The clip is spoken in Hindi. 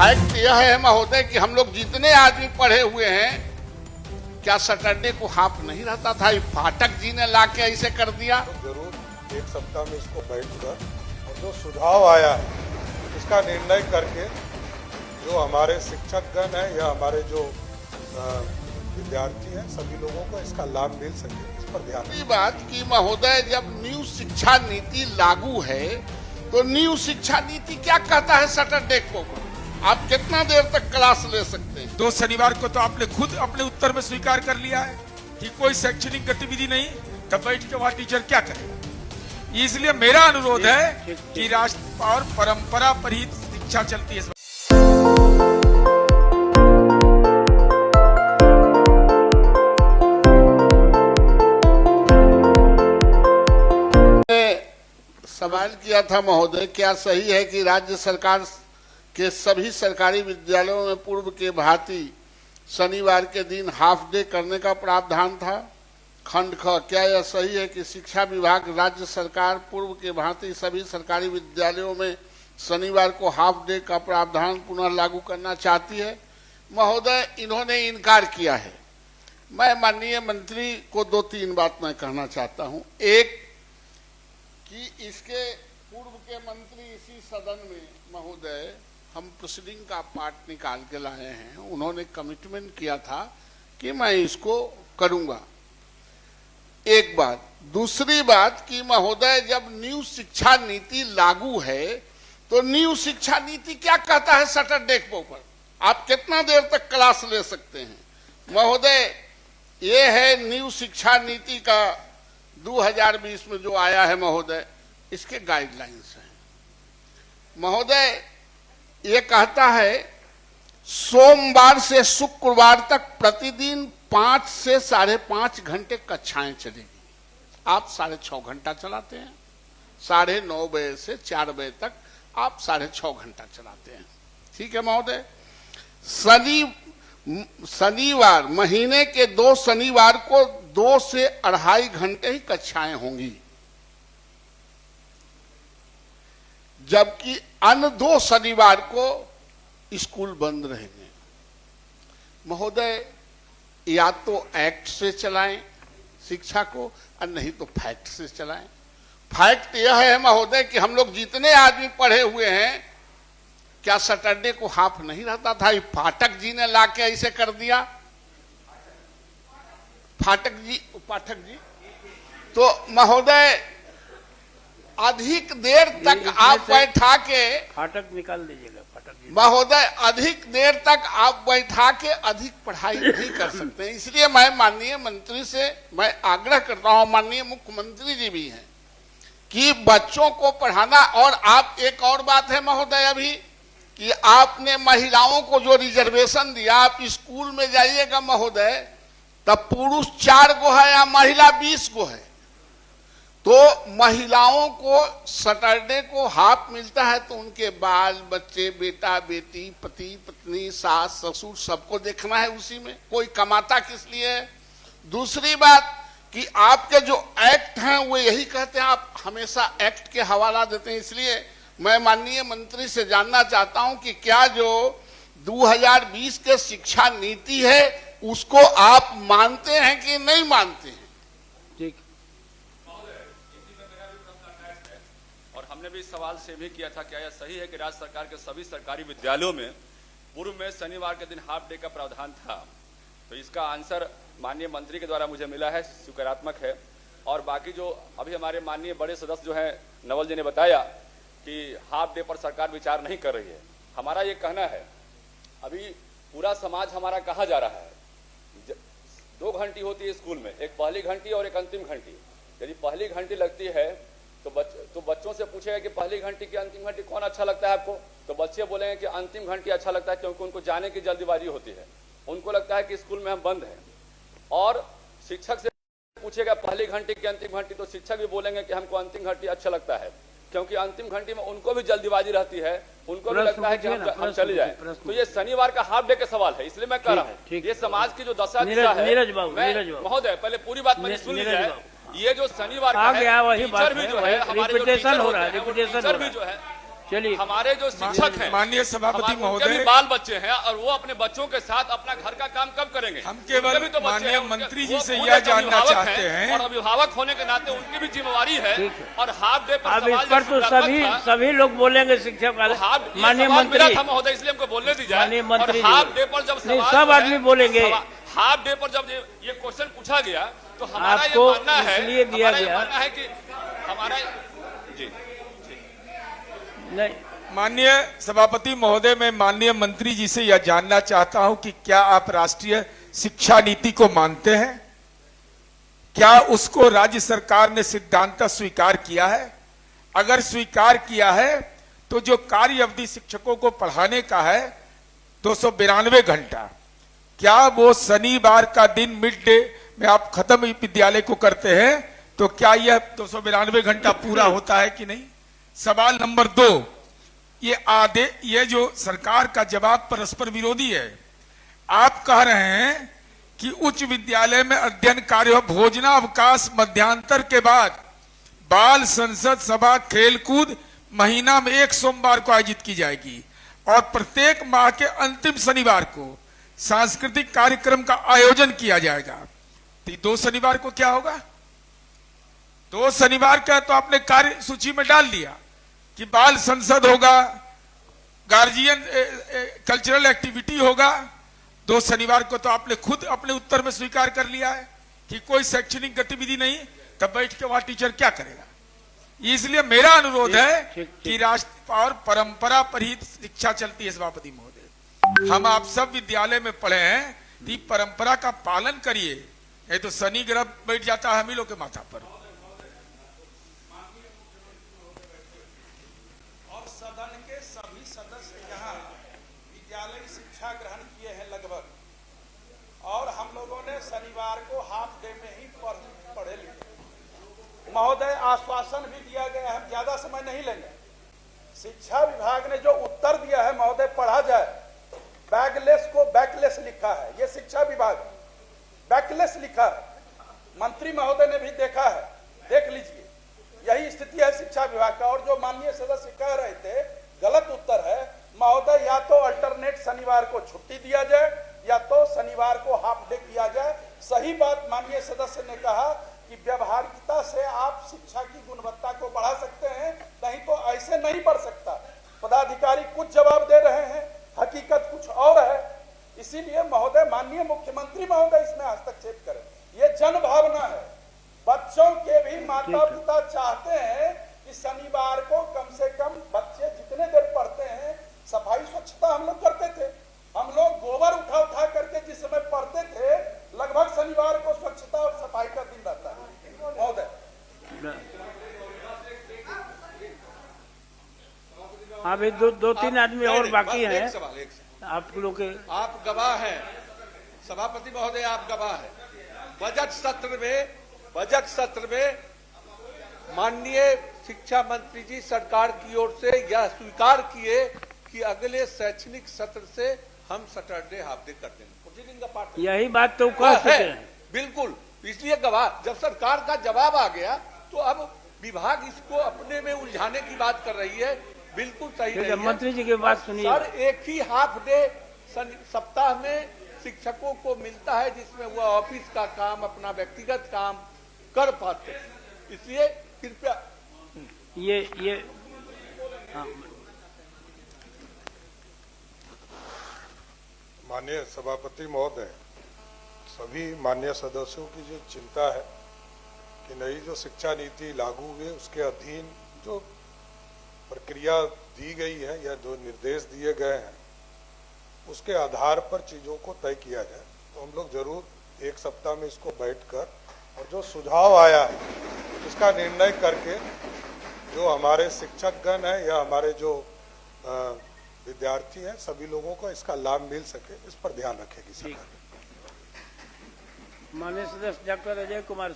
फैक्ट यह है महोदय कि हम लोग जितने आदमी पढ़े हुए हैं, क्या सैटरडे को हाफ नहीं रहता था? फाटक जी ने लाके ऐसे कर दिया। तो जरूर एक सप्ताह में इसको बैठकर और जो सुझाव आया है इसका निर्णय करके जो हमारे शिक्षकगण है या हमारे जो विद्यार्थी हैं सभी लोगों को इसका लाभ मिल सके, इस पर ध्यान दूसरी बात कि महोदय जब न्यू शिक्षा नीति लागू है तो न्यू शिक्षा नीति क्या कहता है सैटरडे को आप कितना देर तक क्लास ले सकते हैं? 2 शनिवार को तो आपने खुद अपने उत्तर में स्वीकार कर लिया है कि कोई शैक्षणिक गतिविधि नहीं, तब बैठ के वहां टीचर क्या करे। इसलिए मेरा अनुरोध है कि राष्ट्र और परंपरा पर ही शिक्षा चलती है। सवाल किया था महोदय, क्या सही है कि राज्य सरकार के सभी सरकारी विद्यालयों में पूर्व के भांति शनिवार के दिन हाफ डे करने का प्रावधान था? खंड ख, क्या यह सही है कि शिक्षा विभाग राज्य सरकार पूर्व के भांति सभी सरकारी विद्यालयों में शनिवार को हाफ डे का प्रावधान पुनः लागू करना चाहती है? महोदय इन्होंने इनकार किया है। मैं माननीय मंत्री को 2-3 बात मैं कहना चाहता हूं। एक कि इसके पूर्व के मंत्री इसी सदन में महोदय हम प्रोसीडिंग का पार्ट निकाल के लाए हैं, उन्होंने कमिटमेंट किया था कि मैं इसको करूंगा। एक बात। दूसरी बात कि महोदय जब न्यू शिक्षा नीति लागू है तो न्यू शिक्षा नीति क्या कहता है सैटरडे के ऊपर आप कितना देर तक क्लास ले सकते हैं? महोदय ये है न्यू शिक्षा नीति का 2020 में जो आया है महोदय, इसके गाइडलाइंस हैं महोदय। ये कहता है सोमवार से शुक्रवार तक प्रतिदिन 5 से 5.5 घंटे कक्षाएं चलेगी। आप 6.5 घंटा चलाते हैं, 9:30 बजे से 4 बजे तक आप 6.5 घंटा चलाते हैं, ठीक है महोदय। शनिवार महीने के 2 शनिवार को 2 से 2.5 घंटे ही कक्षाएं होंगी, जबकि अन्य 2 शनिवार को स्कूल बंद रहेंगे। महोदय या तो एक्ट से चलाएं शिक्षा को और नहीं तो फैक्ट से चलाएं। फैक्ट यह है महोदय कि हम लोग जितने आदमी पढ़े हुए हैं, क्या सैटरडे को हाफ नहीं रहता था? फाटक जी ने लाके ऐसे कर दिया। पाठक जी तो महोदय अधिक देर तक आप बैठा के फाटक निकाल दीजिएगा। फाटक महोदय अधिक देर तक आप बैठा के अधिक पढ़ाई नहीं कर सकते। इसलिए मैं माननीय मंत्री से मैं आग्रह करता हूं, माननीय मुख्यमंत्री जी भी हैं, कि बच्चों को पढ़ाना। और आप एक और बात है महोदय अभी कि आपने महिलाओं को जो रिजर्वेशन दिया, आप स्कूल में जाइएगा महोदय तब पुरुष 4 गो है या महिला 20 गो है, तो महिलाओं को सैटरडे को हाफ मिलता है तो उनके बाल बच्चे, बेटा बेटी, पति पत्नी, सास ससुर सबको देखना है उसी में, कोई कमाता किस लिए है? दूसरी बात कि आपके जो एक्ट हैं वो यही कहते हैं, आप हमेशा एक्ट के हवाला देते हैं। इसलिए मैं माननीय मंत्री से जानना चाहता हूं कि क्या जो 2020 के शिक्षा नीति है उसको आप मानते हैं कि नहीं मानते हैं? ठीक। और हमने भी सवाल से भी किया था, क्या यह सही है कि राज्य सरकार के सभी सरकारी विद्यालयों में पूर्व में शनिवार के दिन हाफ डे का प्रावधान था? तो इसका आंसर माननीय मंत्री के द्वारा मुझे मिला है, सकारात्मक है। और बाकी जो अभी हमारे माननीय बड़े सदस्य जो हैं नवल जी ने बताया कि हाफ डे पर सरकार विचार नहीं कर रही है, हमारा ये कहना है अभी पूरा समाज हमारा कहा जा रहा है 2 घंटी होती है स्कूल में, एक पहली घंटी और एक अंतिम घंटी। यदि पहली घंटी लगती है तो बच्चों से पूछेगा कि पहली घंटी की अंतिम घंटी कौन अच्छा लगता है आपको, तो बच्चे बोलेंगे कि अंतिम घंटी अच्छा लगता है, क्योंकि उनको जाने की जल्दीबाजी होती है, उनको लगता है कि स्कूल में हम बंद हैं। और शिक्षक से पूछेगा पहली घंटी की अंतिम घंटी, तो शिक्षक भी बोलेंगे कि हमको अंतिम घंटी अच्छा लगता है, क्योंकि अंतिम घंटी में उनको भी जल्दीबाजी रहती है, उनको भी लगता है कि हम चले जाएं। तो ये शनिवार का हाफ डे का सवाल है, इसलिए मैं कह रहा हूँ ये समाज की जो दशा दिशा है। महोदय पहले पूरी बात मैंने सुन ली जाए। ये जो शनिवार का है, टीचर भी जो है हमारे जो टीचर होते हैं, टीचर भी जो है चलिए। हमारे जो शिक्षक हैं, माननीय सभापति उनके भी महोदय, बाल बच्चे हैं और वो अपने बच्चों के साथ अपना घर का काम कब करेंगे? हम केवल उनके भी तो बच्चे माननीय हैं, उनके- मंत्री जी वो से खुद यह एक जानना अभिभावक चाहते हैं। और अभिभावक होने के नाते उनकी भी जिम्मेवारी है। ठीक है। और हाफ डे पर अब सवाल इस पर जो तो शुरुआत था, सभी लोग बोलेंगे, शिक्षक वाले। हाफ ये माननीय सवाल मेरा मंत्री, था महोदय, इसलिए हमको बोलने दीजिए। माननीय मंत्री और हाफ जी डे पर जब नहीं, सवाल सब जो है, आदमी बोलेंगे। हाफ डे पर जब ये क्वेश्चन पूछा गया तो हमारा ये आपको मानना है, इसलिए दिया हमारा ये गया। मानना है कि हमारा जी नहीं, माननीय सभापति महोदय, मैं माननीय मंत्री जी से यह जानना चाहता हूं कि क्या आप राष्ट्रीय शिक्षा नीति को मानते हैं? क्या उसको राज्य सरकार ने सिद्धांत स्वीकार किया है? अगर स्वीकार किया है तो जो कार्य अवधि शिक्षकों को पढ़ाने का है 292 घंटा, क्या वो शनिवार का दिन मिड डे में आप खत्म विद्यालय को करते हैं तो क्या यह 292 घंटा पूरा होता है कि नहीं? सवाल नंबर 2, ये जो सरकार का जवाब परस्पर विरोधी है। आप कह रहे हैं कि उच्च विद्यालय में अध्ययन कार्य, भोजनावकाश, मध्यांतर के बाद बाल संसद सभा, खेलकूद महीना में 1 सोमवार को आयोजित की जाएगी और प्रत्येक माह के अंतिम शनिवार को सांस्कृतिक कार्यक्रम का आयोजन किया जाएगा। तो 2 शनिवार को क्या होगा? 2 शनिवार का तो आपने कार्य सूची में डाल दिया कि बाल संसद होगा, गार्जियन कल्चरल एक्टिविटी होगा। 2 शनिवार को तो आपने खुद अपने उत्तर में स्वीकार कर लिया है कि कोई शैक्षणिक गतिविधि नहीं, तब बैठ के वहां टीचर क्या करेगा? इसलिए मेरा अनुरोध है कि राष्ट्र और परंपरा पर ही शिक्षा चलती है। सभापति महोदय, हम आप सब विद्यालय में पढ़े हैं, तो परंपरा का पालन करिए, नहीं तो शनि ग्रह बैठ जाता है हम ही लोग के माथा पर। और सदन के सभी सदस्य यहाँ विद्यालय शिक्षा ग्रहण किए हैं लगभग, और हम लोगों ने शनिवार को हाफ डे में ही पढ़े लिखे। महोदय, आश्वासन भी दिया गया है, हम ज्यादा समय नहीं लेंगे। शिक्षा विभाग ने जो उत्तर दिया है महोदय, पढ़ा जाए। बैगलेस को बैकलेस लिखा है, ये शिक्षा विभाग बैकलेस लिखा है। मंत्री महोदय ने भी देखा है, देख लीजिए, यही स्थिति है शिक्षा विभाग का। और जो माननीय सदस्य कह रहे थे गलत उत्तर है महोदय, या तो अल्टरनेट शनिवार को छुट्टी दिया जाए या तो शनिवार को हाफ डे किया जाए। सही बात माननीय सदस्य ने कहा कि व्यवहारिकता से आप शिक्षा की गुणवत्ता को बढ़ा सकते हैं, नहीं तो ऐसे नहीं बढ़ सकता। पदाधिकारी कुछ जवाब दे रहे हैं, हकीकत कुछ और है। इसीलिए महोदय, माननीय मुख्यमंत्री महोदय इसमें हस्तक्षेप करें। ये जन भावना है। बच्चों के भी माता पिता चाहते हैं कि शनिवार को कम से कम बच्चे जितने देर पढ़ते हैं, सफाई स्वच्छता हम लोग करते थे, हम लोग गोबर उठा करके जिस समय पढ़ते थे, लगभग शनिवार को स्वच्छता और सफाई का दिन रहता है महोदय। अभी दो तीन आदमी और बाकी हैं। एक सवाल आप लोग के आप गवाह हैं, सभापति महोदय, आप गवाह हैं। बजट सत्र में माननीय शिक्षा मंत्री जी सरकार की ओर से यह स्वीकार किए कि अगले शैक्षणिक सत्र से हम सैटरडे हाफ डे कर देंगे। यही बात तो कह चुके हैं। बिल्कुल, इसलिए गवाह, जब सरकार का जवाब आ गया तो अब विभाग इसको अपने में उलझाने की बात कर रही है। बिल्कुल सही नहीं है। मंत्री जी की बात सुनिए। सर, एक ही हाफ डे सप्ताह में शिक्षकों को मिलता है जिसमें वह ऑफिस का काम, अपना व्यक्तिगत काम कर पाते हैं। इसलिए कृपया ये हाँ। माननीय सभापति महोदय, सभी माननीय सदस्यों की जो चिंता है कि नई जो शिक्षा नीति लागू हुई, उसके अधीन जो प्रक्रिया दी गई है या जो निर्देश दिए गए हैं, उसके आधार पर चीजों को तय किया जाए। तो हम लोग जरूर 1 सप्ताह में इसको बैठकर और जो सुझाव आया है इसका निर्णय करके जो हमारे शिक्षकगण हैं या हमारे जो विद्यार्थी हैं, सभी लोगों को इसका लाभ मिल सके, इस पर ध्यान रखेगी सरकार। माननीय सदस्य डॉक्टर अजय कुमार